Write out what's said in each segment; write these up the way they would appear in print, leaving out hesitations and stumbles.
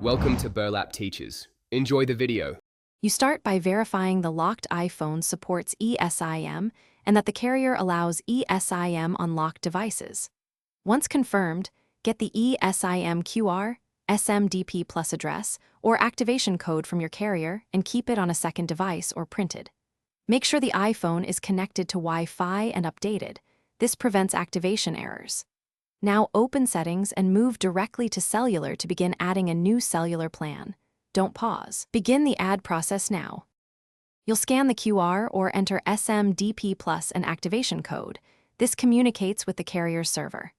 Welcome to Burlap Teachers. Enjoy the video. You start by verifying the locked iPhone supports eSIM and that the carrier allows eSIM on locked devices. Once confirmed, get the eSIM QR, SMDP Plus address, or activation code from your carrier and keep it on a second device or printed. Make sure the iPhone is connected to Wi-Fi and updated. This prevents activation errors. Now open Settings and move directly to Cellular to begin adding a new cellular plan. Don't pause. Begin the add process now. You'll scan the QR or enter SMDP Plus and activation code. This communicates with the carrier's server.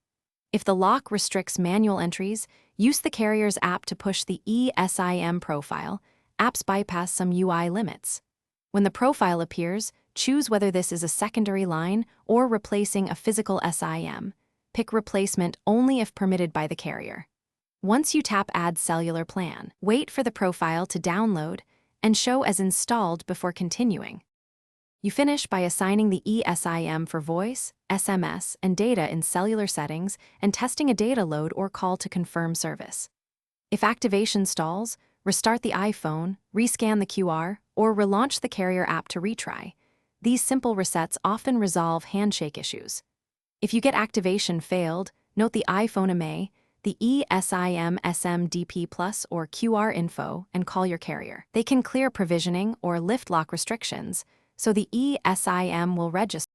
If the lock restricts manual entries, use the carrier's app to push the eSIM profile. Apps bypass some UI limits. When the profile appears, choose whether this is a secondary line or replacing a physical SIM. Pick replacement only if permitted by the carrier. Once you tap Add Cellular Plan, wait for the profile to download and show as installed before continuing. You finish by assigning the eSIM for voice, SMS, and data in cellular settings and testing a data load or call to confirm service. If activation stalls, restart the iPhone, rescan the QR, or relaunch the carrier app to retry. These simple resets often resolve handshake issues. If you get activation failed, note the iPhone IMEI, the eSIM SMDP Plus or QR info and call your carrier. They can clear provisioning or lift lock restrictions, so the eSIM will register.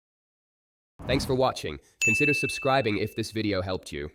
Thanks for watching. Consider subscribing if this video helped you.